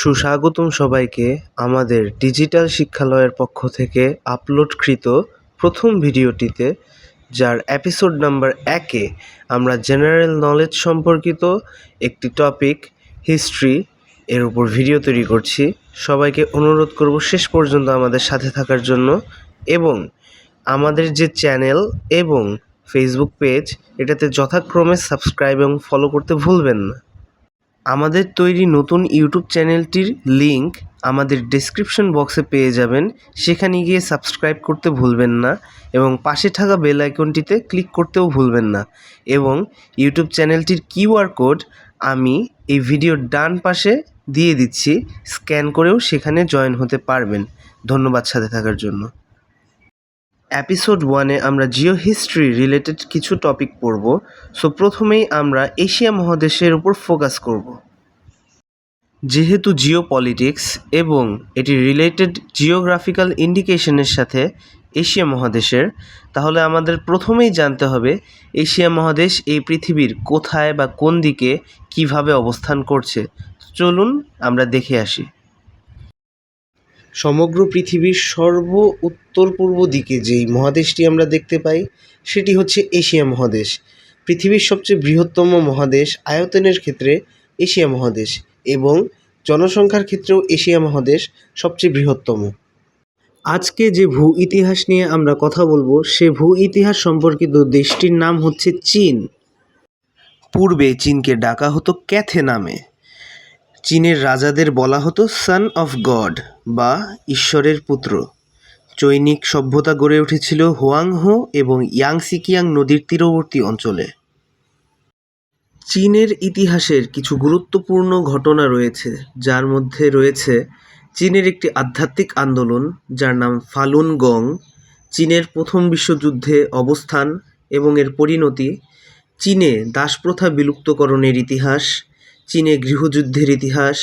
সুস্বাগতম সবাইকে আমাদের ডিজিটাল শিক্ষালয়ের পক্ষ থেকে আপলোডকৃত প্রথম ভিডিওটিতে, যার এপিসোড নাম্বার 1-এ আমরা জেনারেল নলেজ সম্পর্কিত একটি টপিক হিস্ট্রি এর উপর ভিডিও তৈরি করছি। সবাইকে অনুরোধ করব শেষ পর্যন্ত আমাদের সাথে থাকার জন্য, এবং আমাদের যে চ্যানেল এবং ফেসবুক পেজ এটাতে যথাক্রমে সাবস্ক্রাইব এবং ফলো করতে ভুলবেন না। আমাদের তৈরি নতুন ইউটিউব চ্যানেলটির লিংক আমাদের ডেসক্রিপশন বক্সে পেয়ে যাবেন, সেখানে গিয়ে সাবস্ক্রাইব করতে ভুলবেন না এবং পাশে থাকা বেল আইকনটিতে ক্লিক করতেও ভুলবেন না। এবং ইউটিউব চ্যানেলটির কিউআর কোড আমি এই ভিডিওর ডান পাশে দিয়ে দিচ্ছি, স্ক্যান করেও সেখানে জয়েন হতে পারবেন। ধন্যবাদ সাথে থাকার জন্য। এপিসোড 1-এ আমরা জিও হিস্ট্রি রিলেটেড কিছু টপিক পড়ব। সো প্রথমেই আমরা এশিয়া মহাদেশের উপর ফোকাস করব। যেহেতু জিও পলিটিক্স এবং এটি রিলেটেড জিওগ্রাফিক্যাল ইন্ডিকেশনের সাথে এশিয়া মহাদেশের, তাহলে আমাদের প্রথমেই জানতে হবে এশিয়া মহাদেশ এই পৃথিবীর কোথায় বা কোন দিকে কিভাবে অবস্থান করছে। চলুন আমরা দেখে আসি। সমগ্র পৃথিবীর উত্তর পূর্ব দিকে যেই মহাদেশটি আমরা দেখতে পাই সেটি হচ্ছে এশিয়া মহাদেশ। পৃথিবীর সবচেয়ে বৃহত্তম মহাদেশ আয়তনের ক্ষেত্রে এশিয়া মহাদেশ, এবং জনসংখ্যার ক্ষেত্রেও এশিয়া মহাদেশ সবচেয়ে বৃহত্তম। আজকে যে ভূ ইতিহাস নিয়ে আমরা কথা বলবো, সে ভূ ইতিহাস সম্পর্কিত দেশটির নাম হচ্ছে চীন। পূর্বে চীনকে ডাকা হতো ক্যাথে নামে। চীনের রাজাদের বলা হতো সান অফ গড বা ঈশ্বরের পুত্র। চৈনিক সভ্যতা গড়ে উঠেছিল হুয়াংহো এবং ইয়াংসিকিয়াং নদীর তীরবর্তী অঞ্চলে। চীনের ইতিহাসের কিছু গুরুত্বপূর্ণ ঘটনা রয়েছে, যার মধ্যে রয়েছে চীনের একটি আধ্যাত্মিক আন্দোলন যার নাম ফালুন গং, চীনের প্রথম বিশ্বযুদ্ধে অবস্থান এবং এর পরিণতি, চীনে দাসপ্রথা বিলুপ্তকরণের ইতিহাস, চীনে গৃহযুদ্ধের ইতিহাস,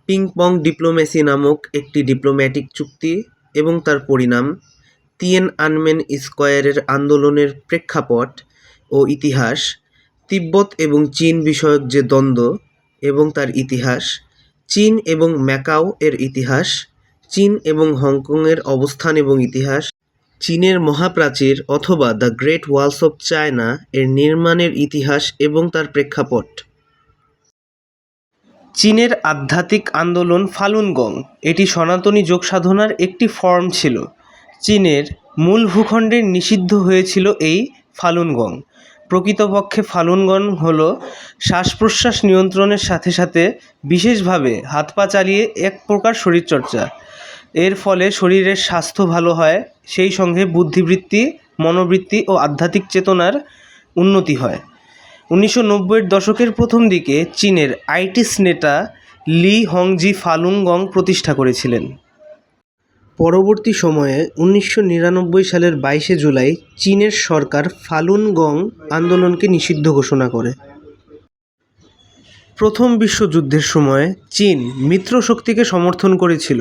পিংপং ডিপ্লোম্যাসি নামক একটি ডিপ্লোম্যাটিক চুক্তি এবং তার পরিণাম, তিয়ানআনমেন স্কয়ারের আন্দোলনের প্রেক্ষাপট ও ইতিহাস, তিব্বত এবং চীন বিষয়ক যে দ্বন্দ্ব এবং তার ইতিহাস, চীন এবং ম্যাকাও এর ইতিহাস, চীন এবং হংকংয়ের অবস্থান এবং ইতিহাস, চীনের মহাপ্রাচীর অথবা the great walls of China এর নির্মাণের ইতিহাস এবং তার প্রেক্ষাপট। চীনের আধ্যাত্মিক আন্দোলন ফালুন গং, এটি সনাতনী যোগ সাধনার একটি ফর্ম ছিল। চীনের মূল ভূখণ্ডে নিষিদ্ধ হয়েছিল এই ফালুন গং। প্রকৃতপক্ষে ফালুন গং হল শ্বাস প্রশ্বাস নিয়ন্ত্রণের সাথে সাথে বিশেষভাবে হাত পা চালিয়ে এক প্রকার শরীরচর্চা। এর ফলে শরীরের স্বাস্থ্য ভালো হয়, সেই সঙ্গে বুদ্ধিবৃত্তি, মনোবৃত্তি ও আধ্যাত্মিক চেতনার উন্নতি হয়। 1990-এর দশকের প্রথম দিকে চীনের আইটিস নেতা লি হংজি ফালুন গং প্রতিষ্ঠা করেছিলেন। পরবর্তী সময়ে 1999 সালের 22শে জুলাই চীনের সরকার ফালুন গং আন্দোলনকে নিষিদ্ধ ঘোষণা করে। প্রথম বিশ্বযুদ্ধের সময় চীন মিত্রশক্তিকে সমর্থন করেছিল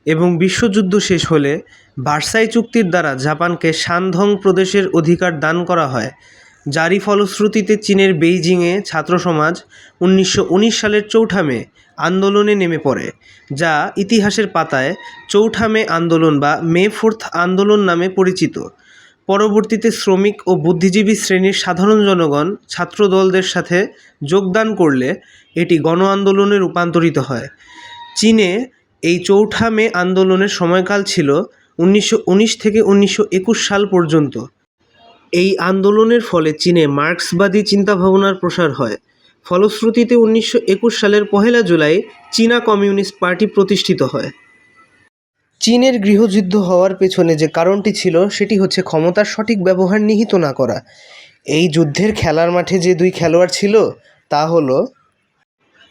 এবং বিশ্বযুদ্ধ শেষ হলে ভার্সাই চুক্তির দ্বারা জাপানকে শানধং প্রদেশের অধিকার দান করা হয়, যারই ফলশ্রুতিতে চীনের বেইজিংয়ে ছাত্রসমাজ 1919 সালের 4 মে আন্দোলনে নেমে পড়ে, যা ইতিহাসের পাতায় 4 মে আন্দোলন বা মে 4th আন্দোলন নামে পরিচিত। পরবর্তীতে শ্রমিক ও বুদ্ধিজীবী শ্রেণীর সাধারণ জনগণ ছাত্রদলদের সাথে যোগদান করলে এটি গণ আন্দোলনে রূপান্তরিত হয়। চীনে এই 4 মে আন্দোলনের সময়কাল ছিল 1919 থেকে 1921 সাল পর্যন্ত। এই আন্দোলনের ফলে চীনে মার্ক্সবাদী চিন্তাভাবনার প্রসার হয়। ফলশ্রুতিতে 1921 সালের 1 জুলাই চীনা কমিউনিস্ট পার্টি প্রতিষ্ঠিত হয়। চীনের গৃহযুদ্ধ হওয়ার পেছনে যে কারণটি ছিল সেটি হচ্ছে ক্ষমতার সঠিক ব্যবহার নিহিত না করা। এই যুদ্ধের খেলার মাঠে যে 2 খেলোয়াড় ছিল তা হলো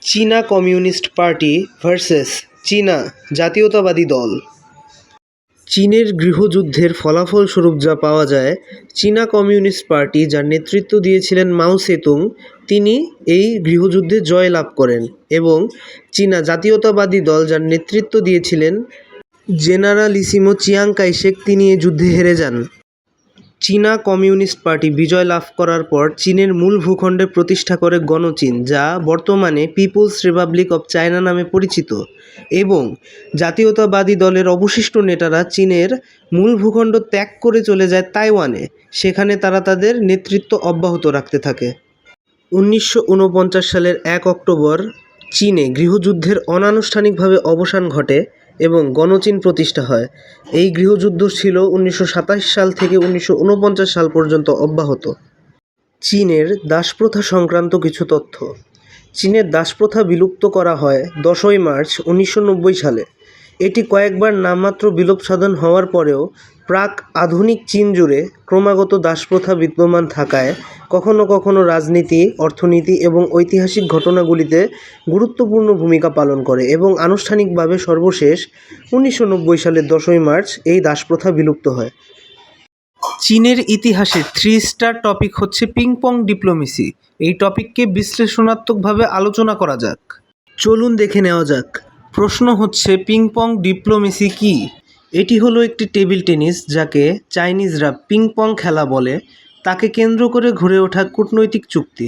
চীনা কমিউনিস্ট পার্টি ভার্সেস চীনা জাতীয়তাবাদী দল। চীনের গৃহযুদ্ধের ফলাফলস্বরূপ যা পাওয়া যায়, চীনা কমিউনিস্ট পার্টি, যার নেতৃত্ব দিয়েছিলেন মাও সেতুং, তিনি এই গৃহযুদ্ধে জয়লাভ করেন, এবং চীনা জাতীয়তাবাদী দল, যার নেতৃত্ব দিয়েছিলেন জেনারালিসিমো চিয়াং কাই শেক, তিনি এই যুদ্ধে হেরে যান। চীনা কমিউনিস্ট পার্টি বিজয় লাভ করার পর চীনের মূল ভূখণ্ডে প্রতিষ্ঠা করে গণচীন, যা বর্তমানে পিপলস রিপাবলিক অব চায়না নামে পরিচিত, এবং জাতীয়তাবাদী দলের অবশিষ্ট নেতারা চীনের মূল ভূখণ্ড ত্যাগ করে চলে যায় তাইওয়ানে। সেখানে তারা তাদের নেতৃত্ব অব্যাহত রাখতে থাকে। 1949 সালের 1 অক্টোবর চীনে গৃহযুদ্ধের অনানুষ্ঠানিকভাবে অবসান ঘটে এবং গণচীন প্রতিষ্ঠা হয়। এই গৃহযুদ্ধ ছিল 1927 সাল থেকে 1949 সাল পর্যন্ত অব্যাহত। চীনের দাসপ্রথা সংক্রান্ত কিছু তথ্য। চীনের দাসপ্রথা বিলুপ্ত করা হয় 10ই মার্চ 1990 সালে। এটি কয়েকবার নামমাত্র বিলোপ সাধন হওয়ার পরেও প্রাক আধুনিক চীন জুড়ে ক্রমাগত দাসপ্রথা বিদ্যমান থাকায় কখনো কখনো রাজনীতি, অর্থনীতি এবং ঐতিহাসিক ঘটনাগুলিতে গুরুত্বপূর্ণ ভূমিকা পালন করে, এবং আনুষ্ঠানিকভাবে সর্বশেষ 1990 সালের 10ই মার্চ এই দাসপ্রথা বিলুপ্ত হয়। চীনের ইতিহাসের 3 স্টার টপিক হচ্ছে পিং-পং ডিপ্লোমেসি। এই টপিককে বিশ্লেষণাত্মকভাবে আলোচনা করা যাক। চলুন দেখে নেওয়া যাক। প্রশ্ন হচ্ছে, পিং-পং ডিপ্লোমেসি কী? এটি হলো একটি টেবিল টেনিস, যাকে চাইনিজরা পিং-পং খেলা বলে। তাকে কেন্দ্র করে গড়ে ওঠা কূটনৈতিক চুক্তি।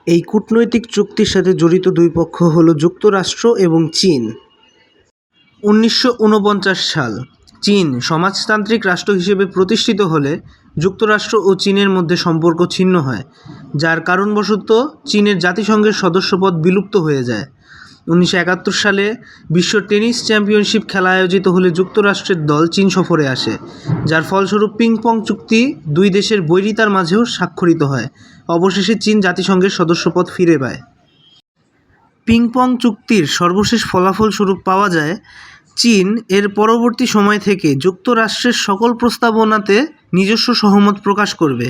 এই কূটনৈতিক চুক্তির সাথে জড়িত দুই পক্ষ হলো যুক্তরাষ্ট্র এবং চীন। 1949 সাল চীন সমাজতান্ত্রিক রাষ্ট্র হিসেবে প্রতিষ্ঠিত হলে যুক্তরাষ্ট্র ও চীনের মধ্যে সম্পর্ক ছিন্ন হয়, যার কারণবশত চীনের জাতিসংঘের সদস্যপদ বিলুপ্ত হয়ে যায়। 1971 সালে বিশ্ব টেনিস চ্যাম্পিয়নশিপ খেলা আয়োজিত হলে যুক্তরাষ্ট্রের দল চীন সফরে আসে, যার ফলস্বরূপ পিং-পং চুক্তি দুই দেশের বৈরিতার মাঝেও স্বাক্ষরিত হয়। অবশেষে চীন জাতিসংঘের সদস্যপদ ফিরে পায়। পিং-পং চুক্তির সর্বশেষ ফলাফল স্বরূপ পাওয়া যায়, চীন এর পরবর্তী সময় থেকে যুক্তরাষ্ট্রের সকল প্রস্তাবনাতে নিজস্ব সহমত প্রকাশ করবে,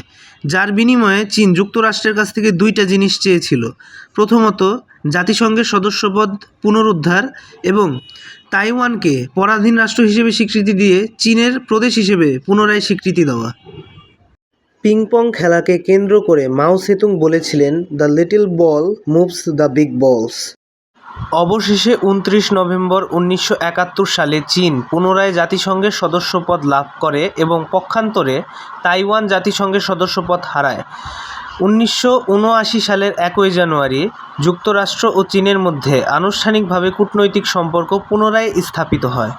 যার বিনিময়ে চীন যুক্তরাষ্ট্রের কাছ থেকে দুইটা জিনিস চেয়েছিল। প্রথমত, জাতিসংঘের সদস্যপদ পুনরুদ্ধার এবং তাইওয়ানকে পরাধীন রাষ্ট্র হিসেবে স্বীকৃতি দিয়ে চীনের প্রদেশ হিসেবে পুনরায় স্বীকৃতি দেওয়া। পিং-পং খেলাকে কেন্দ্র করে মাও সেতুং বলেছিলেন, the little ball moves the big বলস। অবশেষে 29 নভেম্বর 1971 সালে চীন পুনরায় জাতিসংঘের সদস্যপদ লাভ করে এবং পক্ষান্তরে তাইওয়ান জাতিসংঘের সদস্যপদ হারায়। 1979 সালের 1 জানুয়ারি যুক্তরাষ্ট্র ও চীনের মধ্যে আনুষ্ঠানিকভাবে কূটনৈতিক সম্পর্ক পুনরায় স্থাপিত হয়।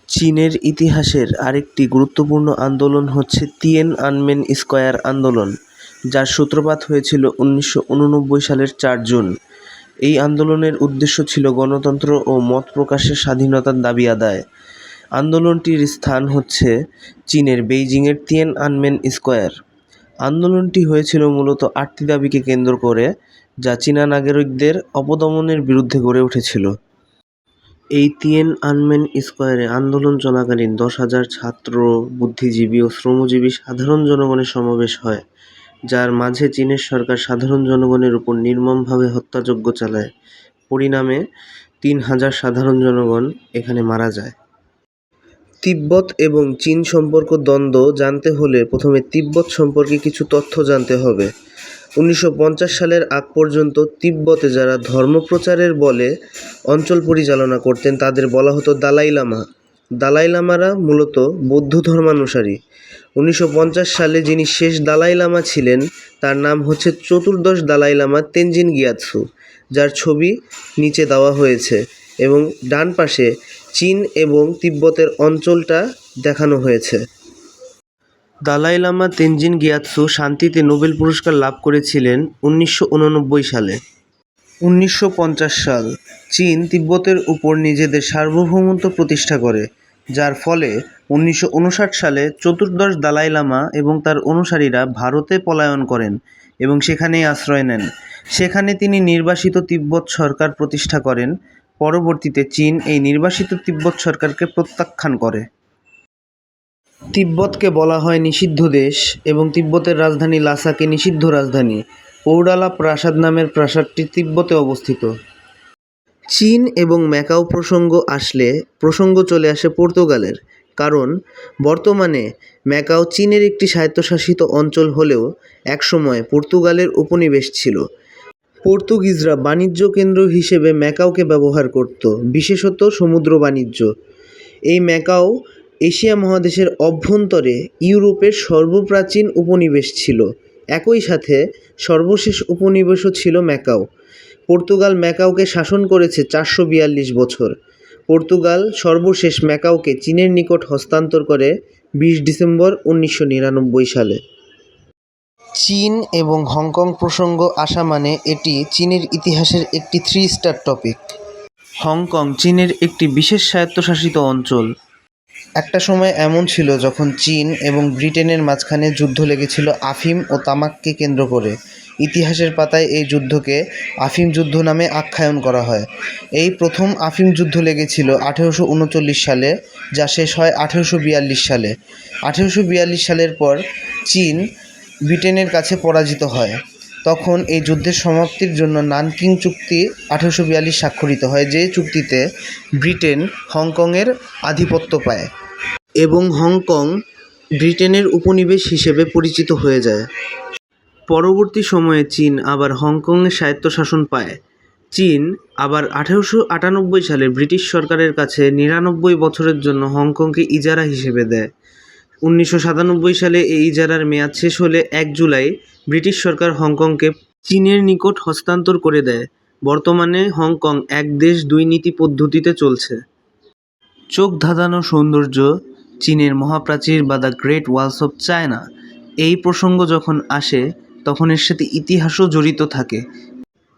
চীনের ইতিহাসের আরেকটি গুরুত্বপূর্ণ আন্দোলন হচ্ছে তিয়ানআনমেন স্কয়ার আন্দোলন, যার সূত্রপাত হয়েছিল 1989 সালের 4 জুন। এই আন্দোলনের উদ্দেশ্য ছিল গণতন্ত্র ও মত প্রকাশের স্বাধীনতার দাবি আদায়। আন্দোলনটির স্থান হচ্ছে চীনের বেইজিংয়ের তিয়ানআনমেন স্কয়ার। আন্দোলনটি হয়েছিল মূলত 8টি দাবিকে কেন্দ্র করে, যা চীনা নাগরিকদের অপদমনের বিরুদ্ধে গড়ে উঠেছিল। এই তিয়ানআনমেন স্কয়ারে আন্দোলন চলাকালীন 10,000 ছাত্র, বুদ্ধিজীবী ও শ্রমজীবী সাধারণ জনগণের সমাবেশ হয়, যার মাঝে চীনের সরকার সাধারণ জনগণের উপর নির্মমভাবে হত্যাযজ্ঞ চালায়। পরিণামে 3,000 সাধারণ জনগণ এখানে মারা যায়। তিব্বত এবং চীন সম্পর্ক দ্বন্দ্ব জানতে হলে প্রথমে তিব্বত সম্পর্কে কিছু তথ্য জানতে হবে। 1950 সালের আগ পর্যন্ত তিব্বতে যারা ধর্মপ্রচারের বলে অঞ্চল পরিচালনা করতেন তাদের বলা হতো দালাই লামা। দালাই লামারা মূলত বৌদ্ধ ধর্মানুসারী। 1950 সালে যিনি শেষ দালাই লামা ছিলেন তার নাম হচ্ছে চতুর্দশ দালাই লামা তেনজিন গিয়াৎসু, যার ছবি নিচে দেওয়া হয়েছে, এবং ডান পাশে চীন এবং তিব্বতের অঞ্চলটা দেখানো হয়েছে। দালাই লামা তেনজিন গিয়াৎসু শান্তিতে নোবেল পুরস্কার লাভ করেছিলেন 1989 সালে। 1950 সাল চীন তিব্বতের উপর নিজেদের সার্বভৌমত্ব প্রতিষ্ঠা করে, যার ফলে 1959 সালে চতুর্দশ দালাই লামা এবং তার অনুসারীরা ভারতে পলায়ন করেন এবং সেখানেই আশ্রয় নেন। সেখানে তিনি নির্বাসিত তিব্বত সরকার প্রতিষ্ঠা করেন। পরবর্তীতে চীন এই নির্বাসিত তিব্বত সরকারকে প্রত্যাখ্যান করে। তিব্বতকে বলা হয় নিষিদ্ধ দেশ এবং তিব্বতের রাজধানী লাসাকে নিষিদ্ধ রাজধানী। পৌরালা প্রাসাদ নামের প্রাসাদটি তিব্বতে অবস্থিত। চীন এবং ম্যাকাও প্রসঙ্গ চলে আসে পর্তুগালের, কারণ বর্তমানে ম্যাকাও চীনের একটি স্বায়ত্তশাসিত অঞ্চল হলেও একসময় পর্তুগালের উপনিবেশ ছিল। পর্তুগিজরা বাণিজ্য কেন্দ্র হিসেবে ম্যাকাওকে ব্যবহার করত, বিশেষত সমুদ্র বাণিজ্য। এই ম্যাকাও এশিয়া মহাদেশের অভ্যন্তরে ইউরোপের সর্বপ্রাচীন উপনিবেশ ছিল। একই সাথে সর্বশেষ উপনিবেশও ছিল ম্যাকাও। পর্তুগাল ম্যাকাওকে শাসন করেছে 442 বছর। পর্তুগাল সর্বশেষ ম্যাকাওকে চীনের নিকট হস্তান্তর করে 20 ডিসেম্বর 1999 সালে। চীন এবং হংকং প্রসঙ্গ আসা মানে এটি চীনের ইতিহাসের একটি 3 স্টার টপিক। হংকং চীনের একটি বিশেষ স্বায়ত্তশাসিত অঞ্চল। একটা সময় এমন ছিল যখন চীন এবং ব্রিটেনের মাঝখানে যুদ্ধ লেগেছিল আফিম ও তামাককে কেন্দ্র করে। ইতিহাসের পাতায় এই যুদ্ধকে আফিম যুদ্ধ নামে আখ্যায়ন করা হয়। এই প্রথম আফিম যুদ্ধ লেগেছিল 1839 সালে, যা শেষ হয় 1842 সালে। 1842 সালের পর চীন ব্রিটেনের কাছে পরাজিত হয়। তখন এই যুদ্ধের সমাপ্তির জন্য নানকিং চুক্তি 1842 স্বাক্ষরিত হয়, যে চুক্তিতে ব্রিটেন হংকংয়ের আধিপত্য পায় এবং হংকং ব্রিটেনের উপনিবেশ হিসেবে পরিচিত হয়ে যায়। পরবর্তী সময়ে চীন আবার হংকংয়ের স্বায়ত্তশাসন পায়। চীন আবার 1898 সালে ব্রিটিশ সরকারের কাছে 99 বছরের জন্য হংকংকে ইজারা হিসেবে দেয়। 1997 সালে এই ইজারার মেয়াদ শেষ হলে 1 জুলাই ব্রিটিশ সরকার হংকংকে চীনের নিকট হস্তান্তর করে দেয়। বর্তমানে হংকং এক দেশ দুই নীতি পদ্ধতিতে চলছে। চোখ ধাঁধানো সৌন্দর্য, চীনের মহাপ্রাচীর বা the great walls of China, এই প্রসঙ্গ যখন আসে তখন এর সাথে ইতিহাসও জড়িত থাকে।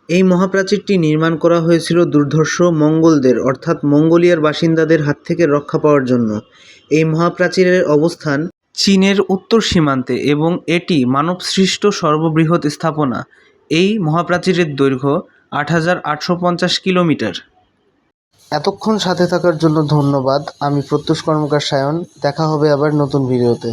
এই মহাপ্রাচীরটি নির্মাণ করা হয়েছিল দুর্ধর্ষ মঙ্গোলদের অর্থাৎ মঙ্গোলিয়ার বাসিন্দাদের হাত থেকে রক্ষা পাওয়ার জন্য। এই মহাপ্রাচীরের অবস্থান চীনের উত্তর সীমান্তে এবং এটি মানবসৃষ্ট সর্ববৃহৎ স্থাপনা। এই মহাপ্রাচীরের দৈর্ঘ্য 8,850 কিলোমিটার। এতক্ষণ সাথে থাকার জন্য ধন্যবাদ। আমি প্রত্যুষ কর্মকার সায়ন। দেখা হবে আবার নতুন ভিডিওতে।